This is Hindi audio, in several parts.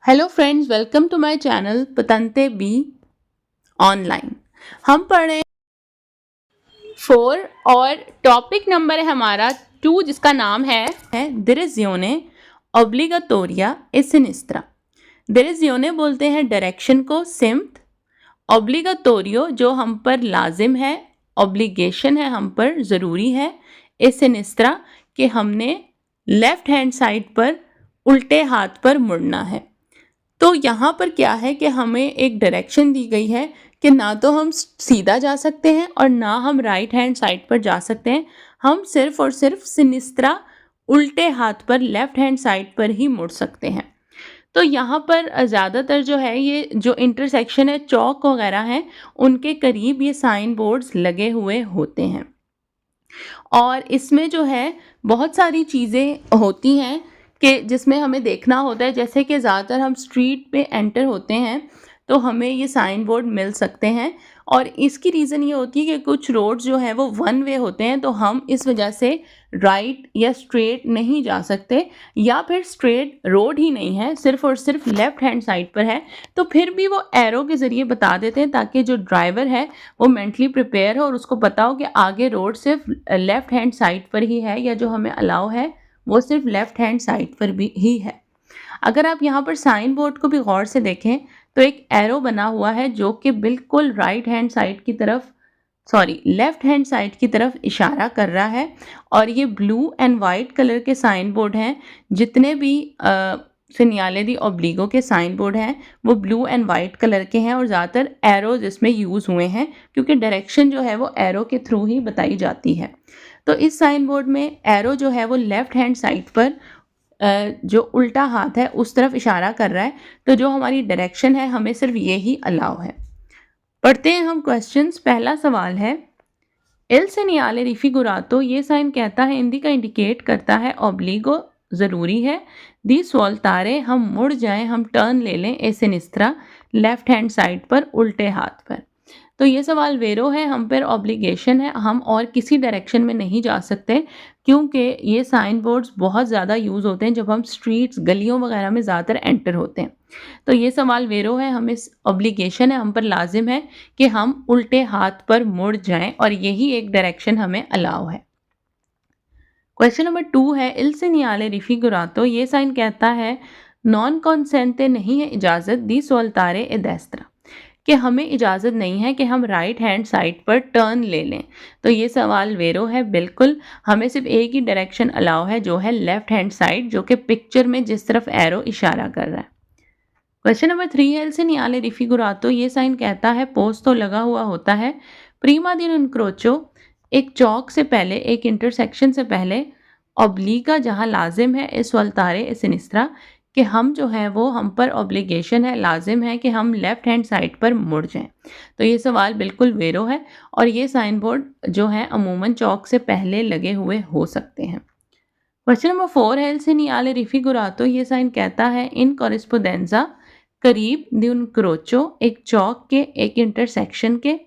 Hello friends, welcome to my channel पतंते बी ऑनलाइन। हम पढ़ रहे हैं 4 और टॉपिक नंबर है हमारा 2, जिसका नाम है डिरेजियोने ऑब्लिगातोरिया ए सिनिस्ट्रा। डिरेजियोने बोलते हैं डायरेक्शन को, सिम्त। ऑब्लिगातोरियो जो हम पर लाजिम है, ऑब्लिगेशन है, हम पर ज़रूरी है। ए सिनिस्ट्रा कि हमने लेफ्ट हैंड साइड पर उल्टे हाथ पर मुड़ना है। तो यहाँ पर क्या है कि हमें एक डायरेक्शन दी गई है कि ना तो हम सीधा जा सकते हैं और ना हम राइट हैंड साइड पर जा सकते हैं। हम सिर्फ और सिर्फ सिनिस्ट्रा उल्टे हाथ पर लेफ्ट हैंड साइड पर ही मुड़ सकते हैं। तो यहाँ पर ज़्यादातर जो है ये जो इंटरसेक्शन है, चौक वगैरह हैं, उनके करीब ये साइन बोर्ड्स लगे हुए होते हैं। और इसमें जो है बहुत सारी चीज़ें होती हैं कि जिसमें हमें देखना होता है। जैसे कि ज़्यादातर हम स्ट्रीट पे एंटर होते हैं तो हमें ये साइन बोर्ड मिल सकते हैं, और इसकी रीज़न ये होती है कि कुछ रोड जो है वो वन वे होते हैं, तो हम इस वजह से राइट या स्ट्रेट नहीं जा सकते, या फिर स्ट्रेट रोड ही नहीं है, सिर्फ और सिर्फ लेफ़्ट हैंड साइड पर है। तो फिर भी वो एरो के ज़रिए बता देते हैं ताकि जो ड्राइवर है वो मेंटली प्रिपेयर हो और उसको पता हो कि आगे रोड सिर्फ लेफ़्ट हैंड साइड पर ही है, या जो हमें अलाउ है वो सिर्फ लेफ़्ट हैंड साइड पर भी ही है। अगर आप यहाँ पर साइन बोर्ड को भी गौर से देखें तो एक एरो बना हुआ है जो कि बिल्कुल राइट हैंड साइड की तरफ, लेफ्ट हैंड साइड की तरफ इशारा कर रहा है। और ये ब्लू एंड वाइट कलर के साइन बोर्ड हैं। जितने भी सिनियाले दी ओब्लिगो के साइन बोर्ड हैं वो ब्लू एंड वाइट कलर के हैं, और ज़्यादातर एरोज इसमें यूज़ हुए हैं क्योंकि डायरेक्शन जो है वो एरो के थ्रू ही बताई जाती है। तो इस साइन बोर्ड में एरो जो है वो लेफ्ट हैंड साइड पर जो उल्टा हाथ है उस तरफ इशारा कर रहा है। तो जो हमारी डायरेक्शन है हमें सिर्फ ये ही अलाउ है। पढ़ते हैं हम क्वेश्चंस। पहला सवाल है, एल सेनियाले रिफिगुरातो, ये साइन कहता है हिंदी का इंडिकेट करता है ऑब्लिगो ज़रूरी है। दी स्वल्तारे, हम मुड़ जाएं, हम टर्न ले लें। ए सिनिस्ट्रा, लेफ्ट हैंड साइड पर उल्टे हाथ पर। तो ये सवाल वेरो है, हम पर ऑब्लिगेशन है, हम और किसी डायरेक्शन में नहीं जा सकते क्योंकि ये साइन बोर्ड्स बहुत ज़्यादा यूज़ होते हैं जब हम स्ट्रीट्स, गलियों वगैरह में ज़्यादातर एंटर होते हैं। तो ये सवाल वेरो है, हमें ऑब्लिगेशन है, हम पर लाजिम है कि हम उल्टे हाथ पर मुड़ जाएं, और यही एक डायरेक्शन हमें अलाउ है। क्वेश्चन नंबर 2 है, इल सेनियाले रिफिगुरातो, ये साइन कहता है नॉन कॉन्सेंटे, नहीं है इजाज़त, दी सोल्तारे ए डेस्त्रा, कि हमें इजाज़त नहीं है कि हम राइट हैंड साइड पर टर्न ले लें। तो ये सवाल वेरो है, बिल्कुल हमें सिर्फ एक ही डायरेक्शन अलाउ है जो है लेफ्ट हैंड साइड, जो कि पिक्चर में जिस तरफ एरो इशारा कर रहा है। क्वेश्चन नंबर 3 है, एल सेनियाले रिफिगुरातो, ये साइन कहता है पोस्ट तो लगा हुआ होता है प्रीमा दी इनक्रोचो, एक चौक से पहले, एक इंटरसेक्शन से पहले, ऑब्लिगा जहाँ लाजिम है, इस वल्तारे इस सिनिस्ट्रा, कि हम जो है वो, हम पर ऑब्लिगेशन है, लाजिम है कि हम लेफ्ट हैंड साइड पर मुड़ जाएं। तो ये सवाल बिल्कुल वेरो है, और ये साइन बोर्ड जो है अमूमन चौक से पहले लगे हुए हो सकते हैं। क्वेश्चन नंबर 4 है, एल सेनियाले रिफिगुरातो, ये साइन कहता है इन कॉरेस्पोंडेंजा, करीब, दी इनक्रोचो, एक चौक के, एक इंटरसेक्शन के,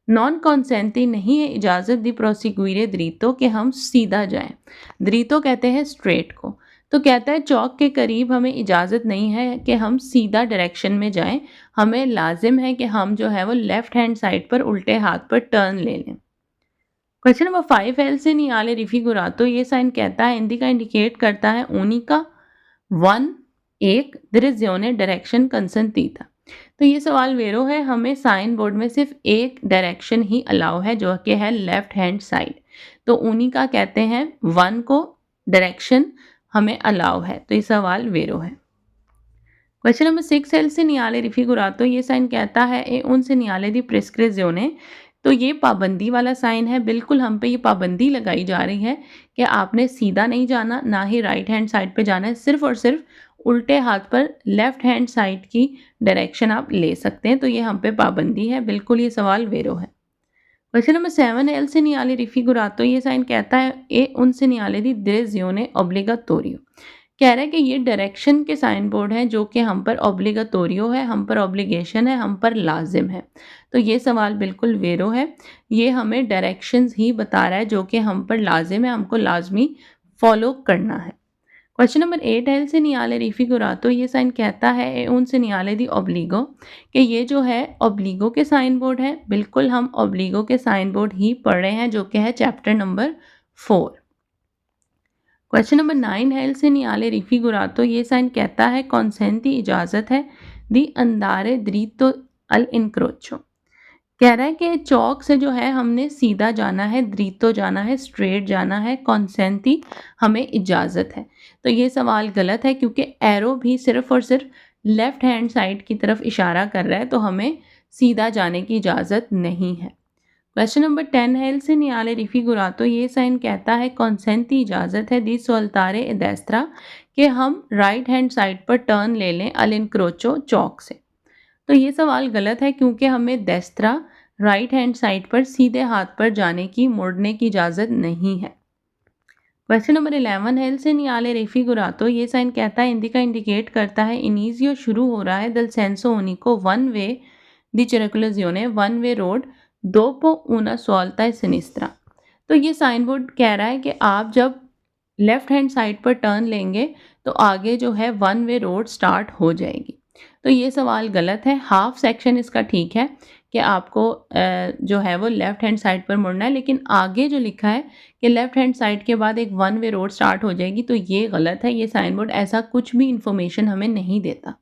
नॉन कॉन्सेंटी, नहीं है इजाज़त, दी प्रोसिक्यूरे द्रीतो, कि हम सीधा जाएं। द्रीतो कहते हैं स्ट्रेट को। तो कहता है चौक के करीब हमें इजाज़त नहीं है कि हम सीधा डायरेक्शन में जाएं, हमें लाजिम है कि हम जो है वो लेफ़्ट हैंड साइड पर उल्टे हाथ पर टर्न ले लें। क्वेश्चन नंबर 5 है, एल सेनियाले रिफिगुरातो, ये साइन कहता है हिंदी का इंडिकेट करता है ऊनिका, वन, एक, डिरेजियोने, डायरेक्शन कंसंटीता। तो ये सवाल वेरो है, हमें साइन बोर्ड में सिर्फ एक डायरेक्शन ही अलाउ है जो कि है लेफ्ट हैंड साइड। तो ऊनिका कहते हैं वन को, डायरेक्शन हमें अलाउ है। तो ये सवाल वेरो है। क्वेश्चन नंबर 6, एल सेनियाले रिफिगुरातो, ये साइन कहता है ए उन सेनियाले दी प्रिस्क्रिजियोने, तो ये पाबंदी वाला साइन है। बिल्कुल हम पे ये पाबंदी लगाई जा रही है कि आपने सीधा नहीं जाना, ना ही राइट हैंड साइड पे जाना है, सिर्फ और सिर्फ उल्टे हाथ पर लेफ्ट हैंड साइड की डायरेक्शन आप ले सकते हैं। तो ये हम पे पाबंदी है, बिल्कुल ये सवाल वेरो है। क्वेश्चन नंबर 7 है, एल सेनियाले रिफिगुरातो, ये साइन कहता है ए उन सेनियाले दी डिरेजियोने ऑब्लिगातोरियो, कह रहा है कि ये डायरेक्शन के साइन बोर्ड हैं जो कि हम पर ऑब्लिगातोरियो है, हम पर ऑब्लिगेशन है, हम पर लाजिम है। तो ये सवाल बिल्कुल वेरो है, ये हमें डायरेक्शंस ही बता रहा है जो कि हम पर लाजिम है, हमको लाजमी फॉलो करना है। क्वेश्चन नंबर 8 है, il segnale rifigurato, ये साइन कहता है un segnale di obbligo कि ये जो है ऑब्लिगो के साइन बोर्ड है। बिल्कुल हम ऑब्लिगो के साइन बोर्ड ही पढ़ रहे हैं जो कि है चैप्टर नंबर 4। क्वेश्चन नंबर 9 है, il segnale rifigurato, ये साइन कहता है consenti इजाज़त है di andare dritto all'incrocio, कह रहा है कि चौक से जो है हमने सीधा जाना है, द्रीतो जाना है, स्ट्रेट जाना है, कॉन्सेंटी हमें इजाज़त है। तो ये सवाल गलत है क्योंकि एरो भी सिर्फ और सिर्फ लेफ़्ट हैंड साइड की तरफ इशारा कर रहा है, तो हमें सीधा जाने की इजाज़त नहीं है। क्वेश्चन नंबर 10 है, il segnale rifigurato, ये साइन कहता है कॉन्सेंटी इजाज़त है दी soltare e destra, कि हम राइट हैंड साइड पर टर्न ले लें all'incrocio चौक से। तो ये सवाल गलत है क्योंकि हमें डेस्त्रा राइट हैंड साइड पर सीधे हाथ पर जाने की, मुड़ने की इजाज़त नहीं है। क्वेश्चन नंबर 11 है, il segnale rifigurato, ये साइन कहता है इंडिका इंडिकेट करता है इनिजियो शुरू हो रहा है दल सेंसो उनिको वन वे दी circolazione, one way road dopo una solta e sinistra। तो ये साइन बोर्ड कह रहा है कि आप जब लेफ़्ट हैंड साइड पर टर्न लेंगे तो आगे जो है वन वे रोड स्टार्ट हो जाएगी। तो ये सवाल गलत है। हाफ सेक्शन इसका ठीक है कि आपको जो है वो लेफ़्ट हैंड साइड पर मुड़ना है, लेकिन आगे जो लिखा है कि लेफ़्ट हैंड साइड के बाद एक वन वे रोड स्टार्ट हो जाएगी, तो ये गलत है। ये साइन बोर्ड ऐसा कुछ भी इंफॉर्मेशन हमें नहीं देता।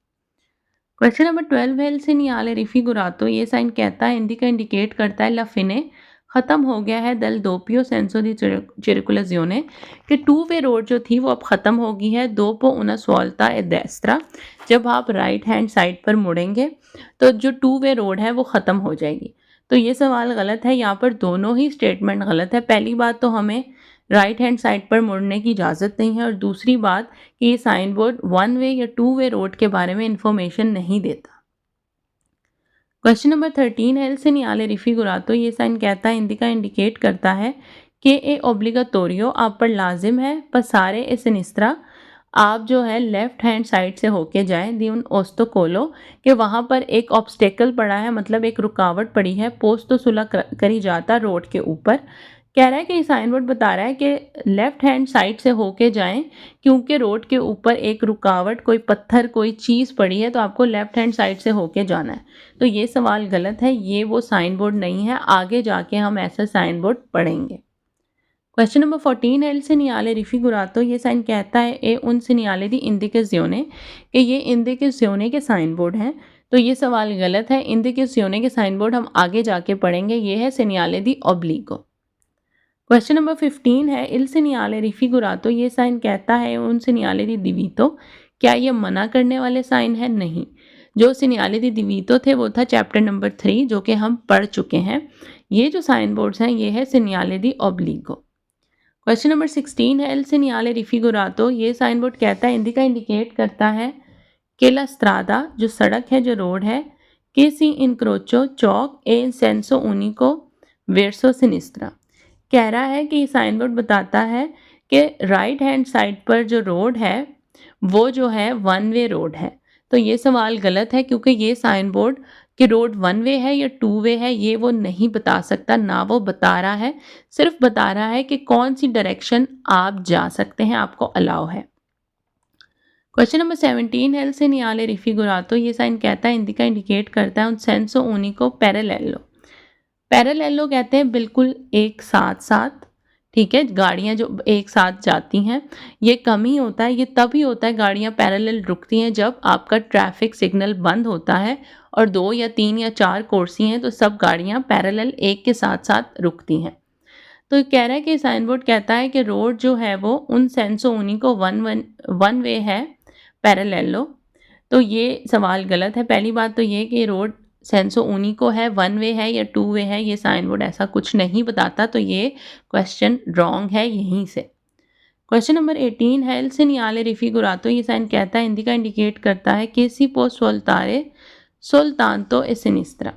क्वेश्चन नंबर 12 है, il segnale rifigurato, ये साइन कहता है इंडिका इंडिकेट करता है ला फिने ख़त्म हो गया है दल दोपियो सेंसो दी circolazione, कि टू वे रोड जो थी वो अब ख़त्म हो गई है dopo una svolta e destra, जब आप राइट हैंड साइड पर मुड़ेंगे तो जो टू वे रोड है वो ख़त्म हो जाएगी। तो ये सवाल गलत है, यहाँ पर दोनों ही स्टेटमेंट गलत है। पहली बात तो हमें राइट हैंड साइड पर मुड़ने की इजाज़त नहीं है, और दूसरी बात कि ये साइन बोर्ड वन वे या टू वे रोड के बारे में इंफॉर्मेशन नहीं देता। क्वेश्चन नंबर 13 है, il segnale rifigurato, ये साइन कहता है इंडिका इंडिकेट करता है कि ए ओब्लिगाटोरियो आप पर लाजिम है पसारे ए सिनिस्त्रा, आप जो है लेफ़्ट हैंड साइड से होके जाएं दी उन ओस्तोकोलो, कि वहाँ पर एक ऑब्स्टेकल पड़ा है, मतलब एक रुकावट पड़ी है, पोस्तो सुलह करी जाता रोड के ऊपर। कह रहा है कि साइन बोर्ड बता रहा है कि लेफ़्ट हैंड साइड से होके जाएं क्योंकि रोड के ऊपर एक रुकावट, कोई पत्थर, कोई चीज़ पड़ी है, तो आपको लेफ़्ट हैंड साइड से होके जाना है। तो ये सवाल गलत है, ये वो साइन बोर्ड नहीं है। आगे जाके हम ऐसा साइन बोर्ड पढ़ेंगे। क्वेश्चन नंबर 14 है, il segnale rifigurato, ये साइन कहता है ए उन segnale di indicazione, कि ये इंडिकेzione के साइन बोर्ड हैं। तो ये सवाल गलत है। इंडिकेzione के साइन बोर्ड हम आगे जाके पढ़ेंगे। ये है segnale di obbligo। Question number 15 है, il segnale rifigurato, ये साइन कहता है उन segnale di divieto, क्या ये मना करने वाले साइन है? नहीं। जो segnale di divieto थे वो था चैप्टर नंबर 3 जो कि हम पढ़ चुके हैं। ये जो साइन बोर्ड्स हैं ये है segnale di obbligo। Question number 16 है, il segnale rifigurato, ये साइन बोर्ड कहता है इंडिका इंडिकेट करता है कि la strada, जो सड़क है, जो रोड है, che si incrocio Chowk e in senso unico verso sinistra, कह रहा है कि साइन बोर्ड बताता है कि राइट हैंड साइड पर जो रोड है वो जो है वन वे रोड है। तो ये सवाल गलत है क्योंकि ये साइन बोर्ड कि रोड वन वे है या टू वे है ये वो नहीं बता सकता, ना वो बता रहा है, सिर्फ बता रहा है कि कौन सी डायरेक्शन आप जा सकते हैं, आपको अलाउ है। क्वेश्चन नंबर 17 है, il segnale rifigurato, ये साइन कहता है इंडिका इंडिकेट करता है उन सेंसो unico parallelo, पैरेललो कहते हैं बिल्कुल एक साथ साथ, ठीक है, गाड़ियाँ जो एक साथ जाती हैं। ये कम ही होता है, ये तभी होता है गाड़ियाँ पैरेलल रुकती हैं जब आपका ट्रैफिक सिग्नल बंद होता है और 2 या 3 या 4 कुर्सी हैं तो सब गाड़ियाँ पैरेलल एक के साथ साथ रुकती हैं। तो कह रहा है कि साइन बोर्ड कहता है कि रोड जो है वो उन सेंसो उनिको वन वे है पैरेललो। तो ये सवाल गलत है। पहली बात तो ये कि रोड सेंसो उनिको है, वन वे है या टू वे है, ये साइन बोर्ड ऐसा कुछ नहीं बताता, तो ये क्वेश्चन रॉन्ग है यहीं से। क्वेश्चन नंबर 18 है, il segnale rifigurato, ये साइन कहता है इंडिका इंडिकेट करता है che si può soltare soltanto e sinistra।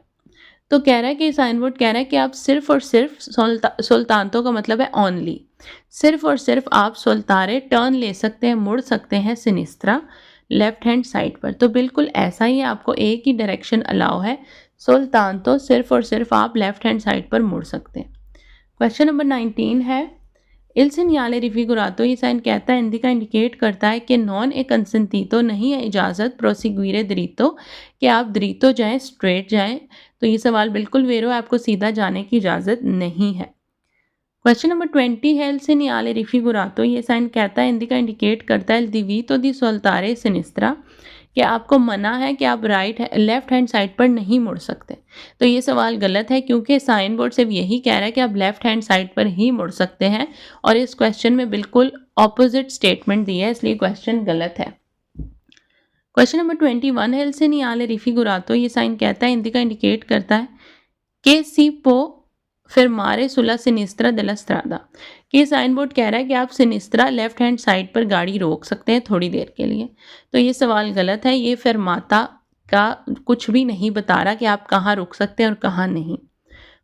तो कह रहा है कि साइन बोर्ड कह रहा है कि आप सिर्फ और सिर्फ सोल्तांतो का मतलब है ओनली, सिर्फ और सिर्फ आप सोल्तारे टर्न ले सकते हैं, मुड़ सकते हैं सिनिस्त्रा लेफ्ट हैंड साइड पर। तो बिल्कुल ऐसा ही, आपको एक ही डायरेक्शन अलाउ है, सोल्तांतो सिर्फ और सिर्फ आप लेफ्ट हैंड साइड पर मुड़ सकते हैं। क्वेश्चन नंबर 19 है, इल segnale raffigurato ये साइन कहता है इंडिका इंडिकेट करता है कि नॉन ए कंसेंटीतो नहीं है इजाज़त प्रोसीग्वीरे दरीतो कि आप दरीतो जाएं, स्ट्रेट जाएं। तो ये सवाल बिल्कुल वेरो है, आपको सीधा जाने की इजाज़त नहीं है। क्वेश्चन नंबर 20 है इल segnale raffigurato ये साइन कहता है इंडिका इंडिकेट करता है divito di soltare sinistra कि आपको मना है कि आप लेफ्ट हैंड साइड पर नहीं मुड़ सकते। तो ये सवाल गलत है क्योंकि साइन बोर्ड सिर्फ यही कह रहा है कि आप लेफ्ट हैंड साइड पर ही मुड़ सकते हैं और इस क्वेश्चन में बिल्कुल ऑपोजिट स्टेटमेंट दी है, इसलिए क्वेश्चन गलत है। क्वेश्चन नंबर 21 है इल segnale raffigurato ये साइन कहता है इंडिका इंडिकेट करता है कि सी पो fermare sulla sinistra della strada कि साइन बोर्ड कह रहा है कि आप सिनिस्त्रा लेफ्ट हैंड साइड पर गाड़ी रोक सकते हैं थोड़ी देर के लिए। तो ये सवाल गलत है, ये फरमाता का कुछ भी नहीं बता रहा कि आप कहाँ रुक सकते हैं और कहाँ नहीं।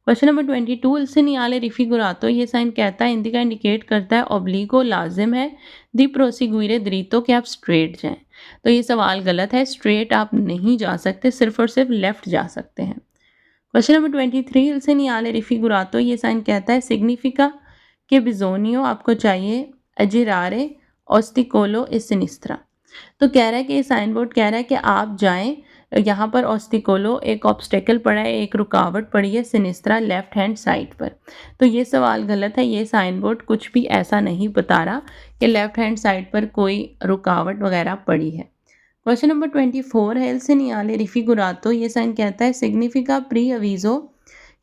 क्वेश्चन नंबर 22 इल segnale raffigurato ये साइन कहता है इंडिका इंडिकेट करता है ओब्लिगो लाजिम है दी प्रोसीग्वीरे दरीतो कि आप स्ट्रेट जाएं। तो ये सवाल गलत है, स्ट्रेट आप नहीं जा सकते, सिर्फ और सिर्फ लेफ्ट जा सकते हैं। क्वेश्चन नंबर 23 इल segnale raffigurato ये साइन कहता है सिग्निफिका कि बिजोनियो आपको चाहिए अजिरारे ऑस्टिकोलो इस सिनिस्त्रा। तो कह रहा है कि साइन बोर्ड कह रहा है कि आप जाएं, यहाँ पर ऑस्टिकोलो एक ऑब्स्टेकल पड़ा है, एक रुकावट पड़ी है सिनिस्त्रा लेफ्ट हैंड साइड पर। तो ये सवाल गलत है, ये साइन बोर्ड कुछ भी ऐसा नहीं बता रहा कि लेफ्ट हैंड साइड पर कोई रुकावट वगैरह पड़ी है। क्वेश्चन नंबर 24 है इल segnale raffigurato ये साइन कहता है सिग्निफिका प्री अवीजो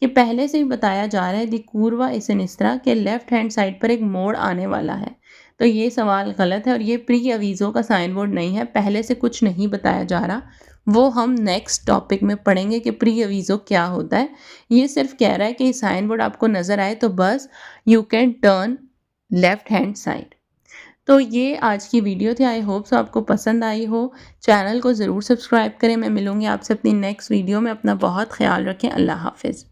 कि पहले से ही बताया जा रहा है दी curva e sinistra के लेफ्ट हैंड साइड पर एक मोड़ आने वाला है। तो ये सवाल गलत है और ये प्री अवीजो का साइन बोर्ड नहीं है, पहले से कुछ नहीं बताया जा रहा, वो हम नेक्स्ट टॉपिक में पढ़ेंगे कि प्री अवीजो क्या होता है। ये सिर्फ कह रहा है कि साइन बोर्ड आपको नज़र आए तो बस you can turn left hand side. तो ये आज की वीडियो थी, आई होप सो आपको पसंद आई हो। चैनल को ज़रूर सब्सक्राइब करें। मैं मिलूँगी आपसे अपनी नेक्स्ट वीडियो में। अपना बहुत ख्याल रखें। अल्लाह हाफिज़।